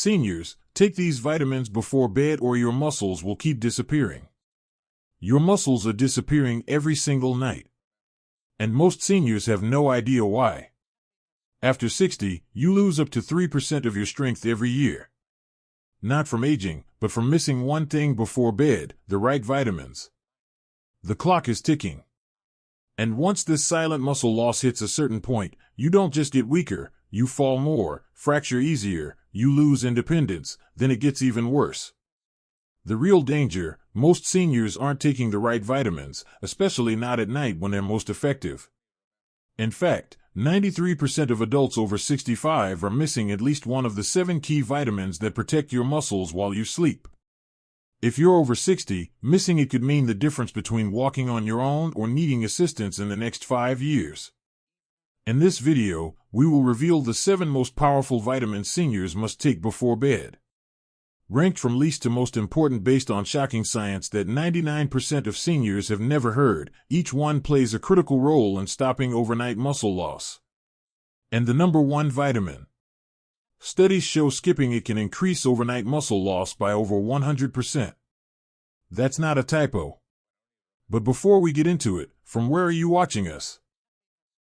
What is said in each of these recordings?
Seniors, take these vitamins before bed or your muscles will keep disappearing. Your muscles are disappearing every single night. And most seniors have no idea why. After 60, you lose up to 3% of your strength every year. Not from aging, but from missing one thing before bed, the right vitamins. The clock is ticking. And once this silent muscle loss hits a certain point, you don't just get weaker, you fall more, fracture easier, you lose independence, then it gets even worse. The real danger, most seniors aren't taking the right vitamins, especially not at night when they're most effective. In fact, 93% of adults over 65 are missing at least one of the 7 key vitamins that protect your muscles while you sleep. If you're over 60, missing it could mean the difference between walking on your own or needing assistance in the next 5 years. In this video, we will reveal the 7 most powerful vitamins seniors must take before bed. Ranked from least to most important based on shocking science that 99% of seniors have never heard, each one plays a critical role in stopping overnight muscle loss. And the number 1 vitamin. Studies show skipping it can increase overnight muscle loss by over 100%. That's not a typo. But before we get into it, from where are you watching us?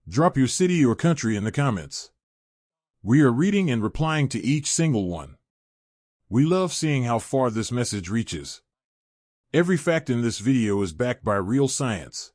Drop your city or country in the comments. We are reading and replying to each single one. We love seeing how far this message reaches. Every fact in this video is backed by real science.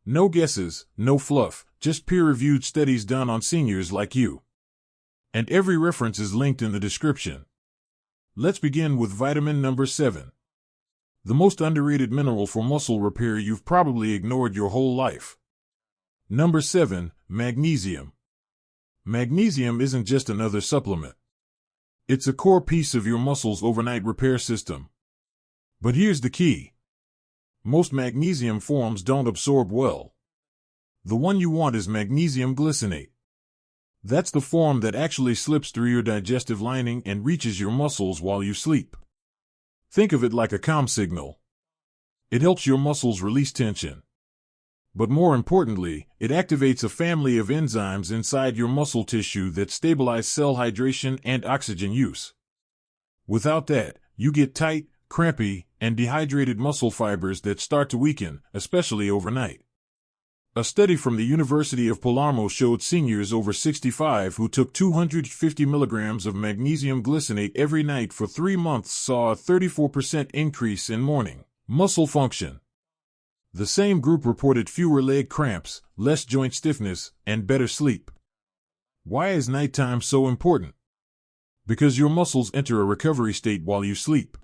No guesses, no fluff, just peer-reviewed studies done on seniors like you. And every reference is linked in the description. Let's begin with vitamin number 7. The most underrated mineral for muscle repair you've probably ignored your whole life. Number 7, magnesium. Magnesium isn't just another supplement. It's a core piece of your muscle's overnight repair system. But here's the key. Most magnesium forms don't absorb well. The one you want is magnesium glycinate. That's the form that actually slips through your digestive lining and reaches your muscles while you sleep. Think of it like a comm signal. It helps your muscles release tension. But more importantly, it activates a family of enzymes inside your muscle tissue that stabilize cell hydration and oxygen use. Without that, you get tight, crampy, and dehydrated muscle fibers that start to weaken, especially overnight. A study from the University of Palermo showed seniors over 65 who took 250 milligrams of magnesium glycinate every night for 3 months saw a 34% increase in morning muscle function. The same group reported fewer leg cramps, less joint stiffness, and better sleep. Why is nighttime so important? Because your muscles enter a recovery state while you sleep.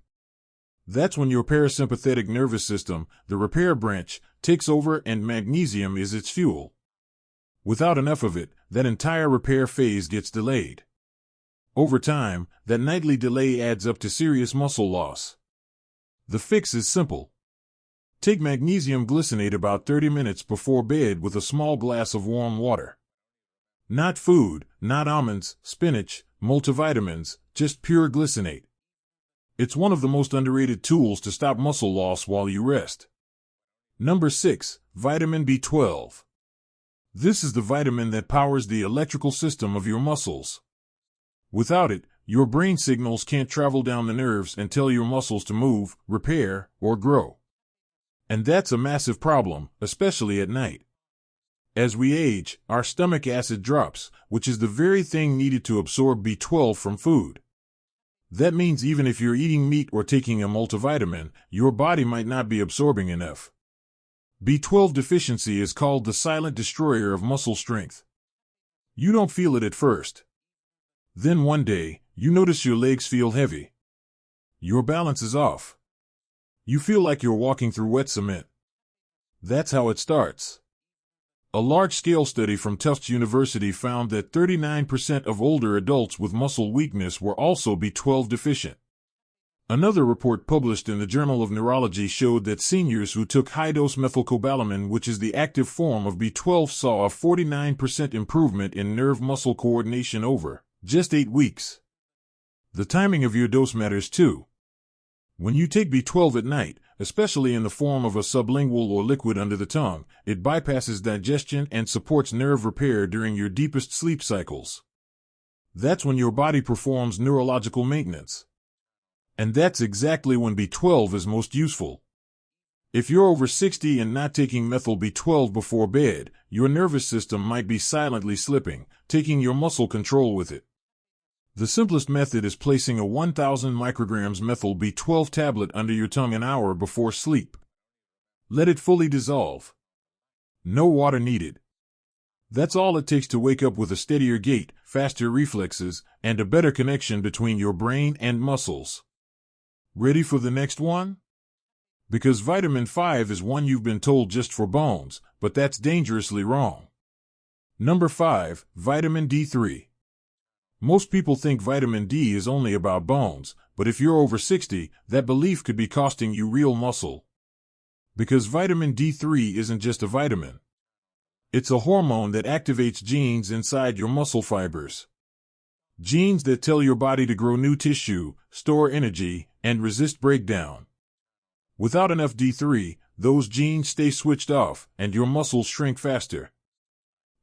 That's when your parasympathetic nervous system, the repair branch, takes over and magnesium is its fuel. Without enough of it, that entire repair phase gets delayed. Over time, that nightly delay adds up to serious muscle loss. The fix is simple. Take magnesium glycinate about 30 minutes before bed with a small glass of warm water. Not food, not almonds, spinach, multivitamins, just pure glycinate. It's one of the most underrated tools to stop muscle loss while you rest. Number 6, vitamin B12. This is the vitamin that powers the electrical system of your muscles. Without it, your brain signals can't travel down the nerves and tell your muscles to move, repair, or grow. And that's a massive problem, especially at night. As we age, our stomach acid drops, which is the very thing needed to absorb B12 from food. That means even if you're eating meat or taking a multivitamin, your body might not be absorbing enough. B12 deficiency is called the silent destroyer of muscle strength. You don't feel it at first. Then one day, you notice your legs feel heavy. Your balance is off. You feel like you're walking through wet cement. That's how it starts. A large-scale study from Tufts University found that 39% of older adults with muscle weakness were also B12 deficient. Another report published in the Journal of Neurology showed that seniors who took high-dose methylcobalamin, which is the active form of B12, saw a 49% improvement in nerve-muscle coordination over just 8 weeks. The timing of your dose matters too. When you take B12 at night, especially in the form of a sublingual or liquid under the tongue, it bypasses digestion and supports nerve repair during your deepest sleep cycles. That's when your body performs neurological maintenance. And that's exactly when B12 is most useful. If you're over 60 and not taking methyl B12 before bed, your nervous system might be silently slipping, taking your muscle control with it. The simplest method is placing a 1000 micrograms methyl B12 tablet under your tongue an hour before sleep. Let it fully dissolve. No water needed. That's all it takes to wake up with a steadier gait, faster reflexes, and a better connection between your brain and muscles. Ready for the next one? Because vitamin 5 is one you've been told just for bones, but that's dangerously wrong. Number 5, vitamin D3. Most people think vitamin D is only about bones, but if you're over 60, that belief could be costing you real muscle. Because vitamin D3 isn't just a vitamin. It's a hormone that activates genes inside your muscle fibers. Genes that tell your body to grow new tissue, store energy, and resist breakdown. Without enough D3, those genes stay switched off, and your muscles shrink faster.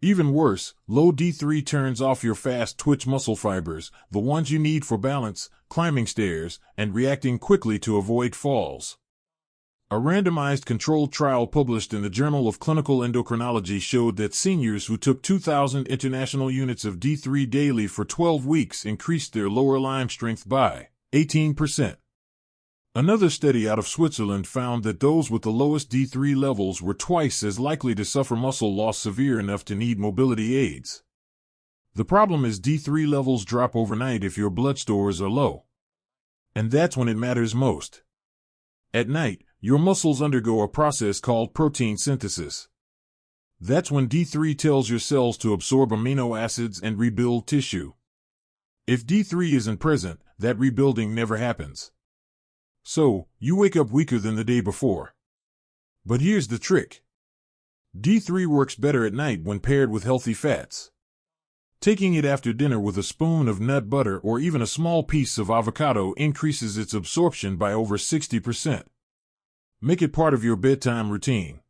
Even worse, low D3 turns off your fast-twitch muscle fibers, the ones you need for balance, climbing stairs, and reacting quickly to avoid falls. A randomized controlled trial published in the Journal of Clinical Endocrinology showed that seniors who took 2,000 international units of D3 daily for 12 weeks increased their lower limb strength by 18%. Another study out of Switzerland found that those with the lowest D3 levels were twice as likely to suffer muscle loss severe enough to need mobility aids. The problem is D3 levels drop overnight if your blood stores are low. And that's when it matters most. At night, your muscles undergo a process called protein synthesis. That's when D3 tells your cells to absorb amino acids and rebuild tissue. If D3 isn't present, that rebuilding never happens. So, you wake up weaker than the day before. But here's the trick. D3 works better at night when paired with healthy fats. Taking it after dinner with a spoon of nut butter or even a small piece of avocado increases its absorption by over 60%. Make it part of your bedtime routine.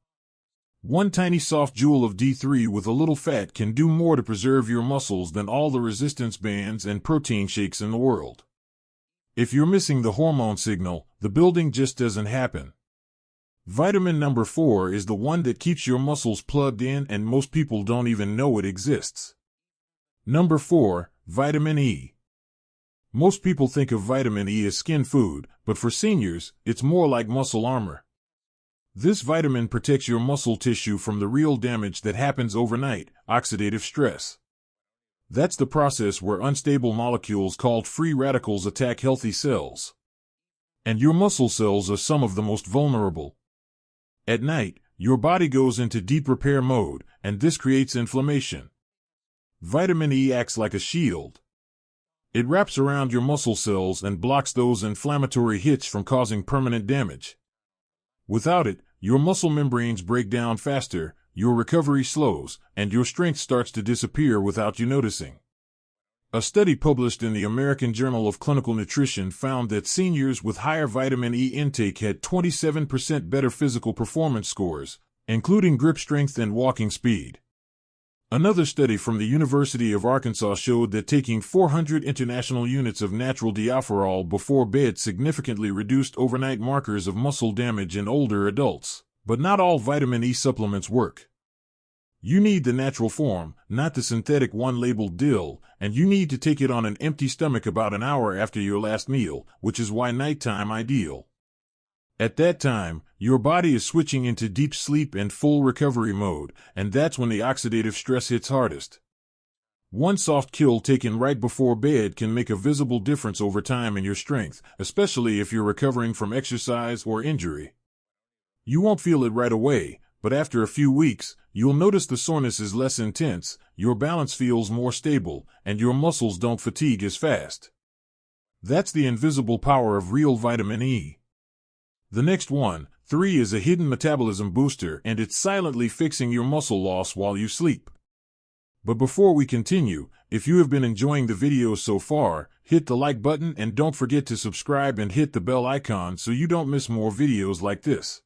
One tiny soft jewel of D3 with a little fat can do more to preserve your muscles than all the resistance bands and protein shakes in the world. If you're missing the hormone signal, the building just doesn't happen. Vitamin number 4 is the one that keeps your muscles plugged in, and most people don't even know it exists. Number 4, vitamin E. Most people think of vitamin E as skin food, but for seniors, it's more like muscle armor. This vitamin protects your muscle tissue from the real damage that happens overnight, oxidative stress. That's the process where unstable molecules called free radicals attack healthy cells. And your muscle cells are some of the most vulnerable. At night, your body goes into deep repair mode, and this creates inflammation. Vitamin E acts like a shield. It wraps around your muscle cells and blocks those inflammatory hits from causing permanent damage. Without it, your muscle membranes break down faster, your recovery slows, and your strength starts to disappear without you noticing. A study published in the American Journal of Clinical Nutrition found that seniors with higher vitamin E intake had 27% better physical performance scores, including grip strength and walking speed. Another study from the University of Arkansas showed that taking 400 international units of natural diaphorol before bed significantly reduced overnight markers of muscle damage in older adults. But not all vitamin E supplements work. You need the natural form, not the synthetic one labeled dill, and you need to take it on an empty stomach about an hour after your last meal, which is why nighttime ideal. At that time, your body is switching into deep sleep and full recovery mode, and that's when the oxidative stress hits hardest. One soft kill taken right before bed can make a visible difference over time in your strength, especially if you're recovering from exercise or injury. You won't feel it right away, but after a few weeks, you'll notice the soreness is less intense, your balance feels more stable, and your muscles don't fatigue as fast. That's the invisible power of real vitamin E. The next one, 3, is a hidden metabolism booster, and it's silently fixing your muscle loss while you sleep. But before we continue, if you have been enjoying the video so far, hit the like button and don't forget to subscribe and hit the bell icon so you don't miss more videos like this.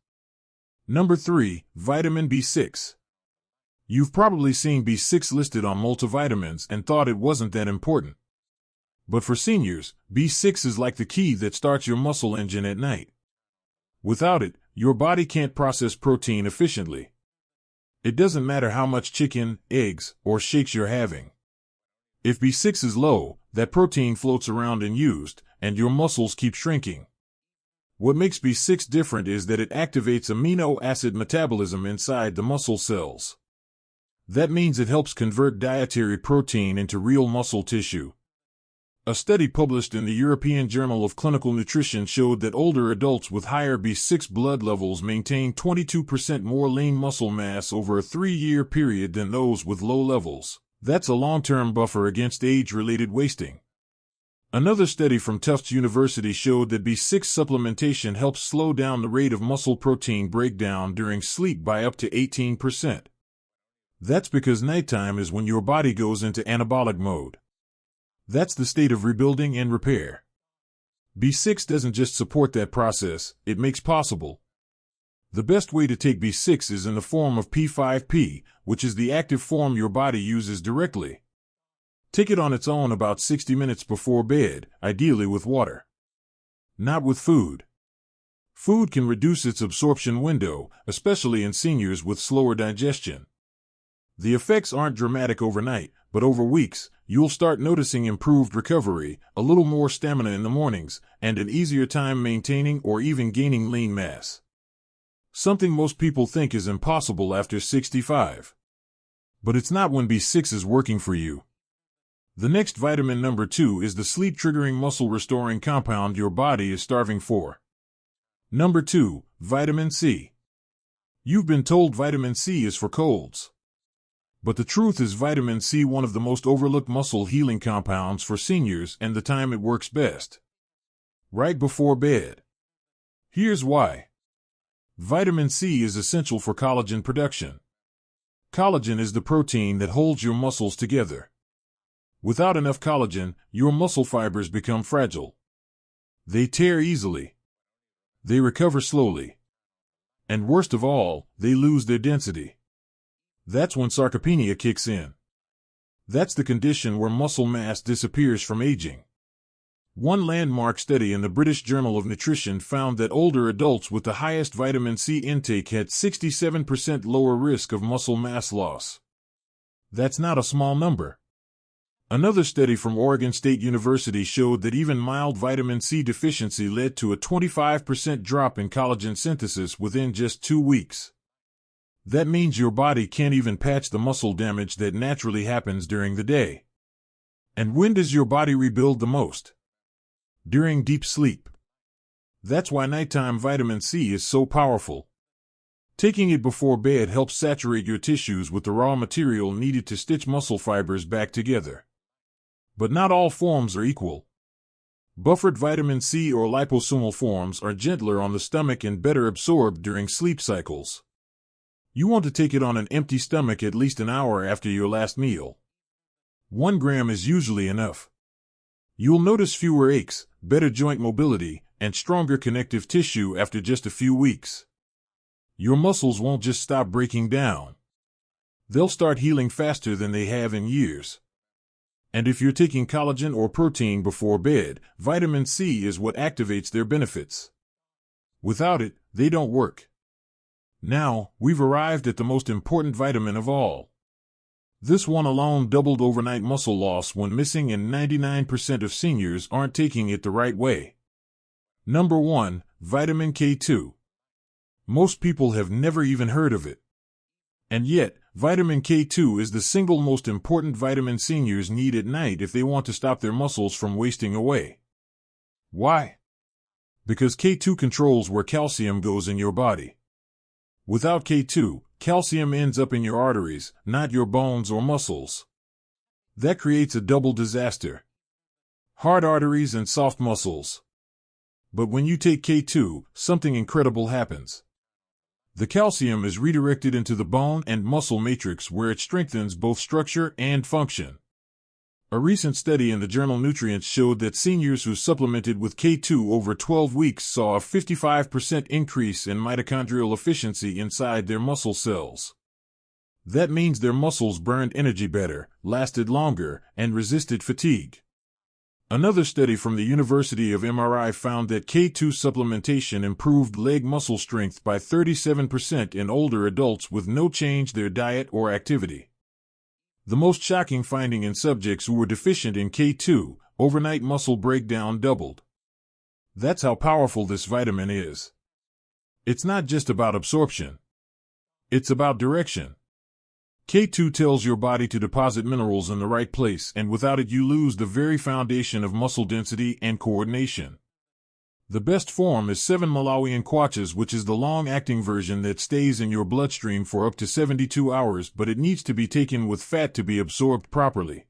Number 3, vitamin B6. You've probably seen B6 listed on multivitamins and thought it wasn't that important. But for seniors, B6 is like the key that starts your muscle engine at night. Without it, your body can't process protein efficiently. It doesn't matter how much chicken, eggs, or shakes you're having. If B6 is low, that protein floats around unused, and your muscles keep shrinking. What makes B6 different is that it activates amino acid metabolism inside the muscle cells. That means it helps convert dietary protein into real muscle tissue. A study published in the European Journal of Clinical Nutrition showed that older adults with higher B6 blood levels maintained 22% more lean muscle mass over a 3-year period than those with low levels. That's a long-term buffer against age-related wasting. Another study from Tufts University showed that B6 supplementation helps slow down the rate of muscle protein breakdown during sleep by up to 18%. That's because nighttime is when your body goes into anabolic mode. That's the state of rebuilding and repair. B6 doesn't just support that process, it makes possible. The best way to take B6 is in the form of P5P, which is the active form your body uses directly. Take it on its own about 60 minutes before bed, ideally with water. Not with food. Food can reduce its absorption window, especially in seniors with slower digestion. The effects aren't dramatic overnight, but over weeks, you'll start noticing improved recovery, a little more stamina in the mornings, and an easier time maintaining or even gaining lean mass. Something most people think is impossible after 65. But it's not when B6 is working for you. The next vitamin, number 2, is the sleep-triggering muscle-restoring compound your body is starving for. Number 2, vitamin C. You've been told vitamin C is for colds. But the truth is vitamin C one of the most overlooked muscle healing compounds for seniors and the time it works best. Right before bed. Here's why. Vitamin C is essential for collagen production. Collagen is the protein that holds your muscles together. Without enough collagen, your muscle fibers become fragile. They tear easily. They recover slowly. And worst of all, they lose their density. That's when sarcopenia kicks in. That's the condition where muscle mass disappears from aging. One landmark study in the British Journal of Nutrition found that older adults with the highest vitamin C intake had 67% lower risk of muscle mass loss. That's not a small number. Another study from Oregon State University showed that even mild vitamin C deficiency led to a 25% drop in collagen synthesis within just 2 weeks. That means your body can't even patch the muscle damage that naturally happens during the day. And when does your body rebuild the most? During deep sleep. That's why nighttime vitamin C is so powerful. Taking it before bed helps saturate your tissues with the raw material needed to stitch muscle fibers back together. But not all forms are equal. Buffered vitamin C or liposomal forms are gentler on the stomach and better absorbed during sleep cycles. You want to take it on an empty stomach at least an hour after your last meal. 1 gram is usually enough. You'll notice fewer aches, better joint mobility, and stronger connective tissue after just a few weeks. Your muscles won't just stop breaking down. They'll start healing faster than they have in years. And if you're taking collagen or protein before bed, vitamin C is what activates their benefits. Without it, they don't work. Now, we've arrived at the most important vitamin of all. This one alone doubled overnight muscle loss when missing, and 99% of seniors aren't taking it the right way. Number 1, vitamin K2. Most people have never even heard of it. And yet, vitamin K2 is the single most important vitamin seniors need at night if they want to stop their muscles from wasting away. Why? Because K2 controls where calcium goes in your body. Without K2, calcium ends up in your arteries, not your bones or muscles. That creates a double disaster. Hard arteries and soft muscles. But when you take K2, something incredible happens. The calcium is redirected into the bone and muscle matrix where it strengthens both structure and function. A recent study in the journal Nutrients showed that seniors who supplemented with K2 over 12 weeks saw a 55% increase in mitochondrial efficiency inside their muscle cells. That means their muscles burned energy better, lasted longer, and resisted fatigue. Another study from the University of MRI found that K2 supplementation improved leg muscle strength by 37% in older adults with no change their diet or activity. The most shocking finding in subjects who were deficient in K2, overnight muscle breakdown doubled. That's how powerful this vitamin is. It's not just about absorption. It's about direction. K2 tells your body to deposit minerals in the right place, and without it you lose the very foundation of muscle density and coordination. The best form is 7 Malawian Kwacha, which is the long-acting version that stays in your bloodstream for up to 72 hours, but it needs to be taken with fat to be absorbed properly.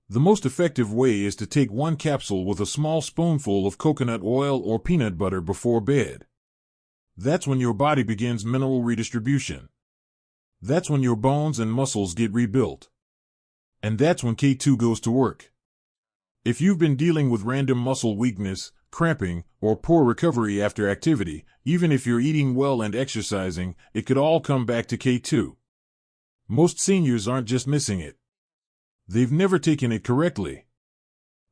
The most effective way is to take 1 capsule with a small spoonful of coconut oil or peanut butter before bed. That's when your body begins mineral redistribution. That's when your bones and muscles get rebuilt. And that's when K2 goes to work. If you've been dealing with random muscle weakness, cramping, or poor recovery after activity, even if you're eating well and exercising, it could all come back to K2. Most seniors aren't just missing it. They've never taken it correctly.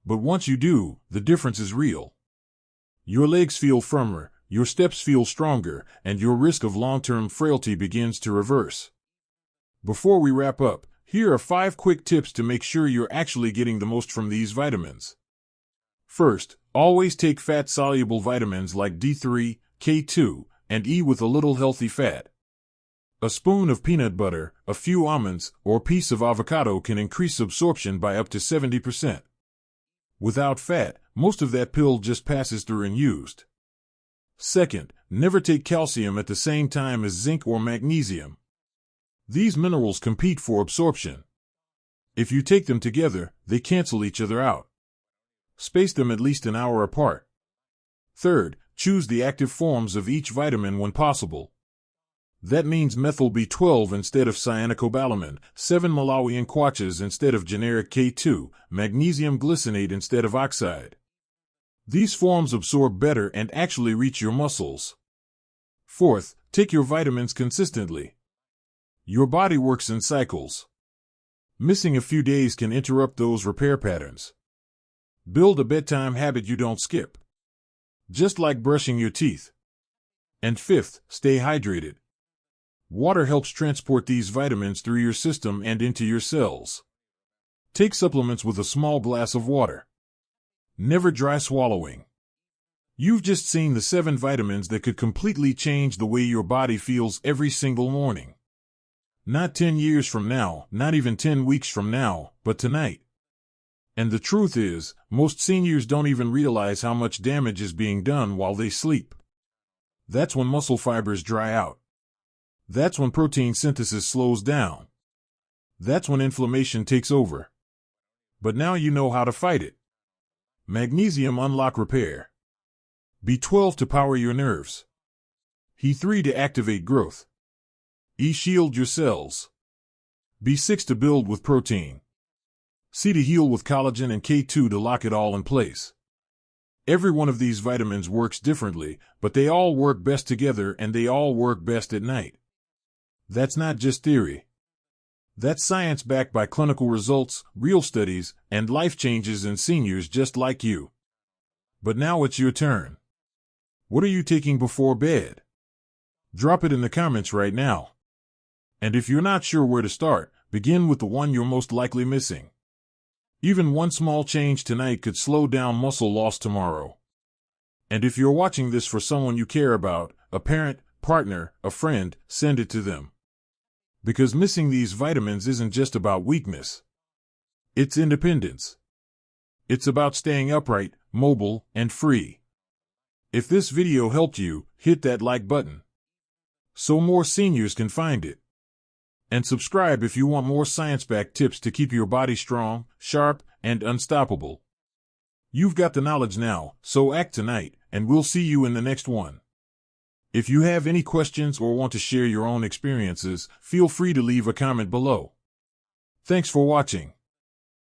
But once you do, the difference is real. Your legs feel firmer, your steps feel stronger, and your risk of long-term frailty begins to reverse. Before we wrap up, here are 5 quick tips to make sure you're actually getting the most from these vitamins. First, always take fat-soluble vitamins like D3, K2, and E with a little healthy fat. A spoon of peanut butter, a few almonds, or a piece of avocado can increase absorption by up to 70%. Without fat, most of that pill just passes through unused. Second, never take calcium at the same time as zinc or magnesium. These minerals compete for absorption. If you take them together, they cancel each other out. Space them at least an hour apart. Third, choose the active forms of each vitamin when possible. That means methyl B12 instead of cyanocobalamin, 7 Malawian Kwacha instead of generic K2, magnesium glycinate instead of oxide. These forms absorb better and actually reach your muscles. Fourth, take your vitamins consistently. Your body works in cycles. Missing a few days can interrupt those repair patterns. Build a bedtime habit you don't skip. Just like brushing your teeth. And fifth, stay hydrated. Water helps transport these vitamins through your system and into your cells. Take supplements with a small glass of water. Never dry swallowing. You've just seen the 7 vitamins that could completely change the way your body feels every single morning. Not 10 years from now, not even 10 weeks from now, but tonight. And the truth is, most seniors don't even realize how much damage is being done while they sleep. That's when muscle fibers dry out. That's when protein synthesis slows down. That's when inflammation takes over. But now you know how to fight it. Magnesium unlock repair. B12 to power your nerves. E3 to activate growth. E shield your cells. B6 to build with protein. C to heal with collagen, and K2 to lock it all in place. Every one of these vitamins works differently, but they all work best together, and they all work best at night. That's not just theory. That's science backed by clinical results, real studies, and life changes in seniors just like you. But now it's your turn. What are you taking before bed? Drop it in the comments right now. And if you're not sure where to start, begin with the one you're most likely missing. Even one small change tonight could slow down muscle loss tomorrow. And if you're watching this for someone you care about, a parent, partner, a friend, send it to them. Because missing these vitamins isn't just about weakness. It's independence. It's about staying upright, mobile, and free. If this video helped you, hit that like button so more seniors can find it. And subscribe if you want more science-backed tips to keep your body strong, sharp, and unstoppable. You've got the knowledge now, so act tonight, and we'll see you in the next one. If you have any questions or want to share your own experiences, feel free to leave a comment below. Thanks for watching.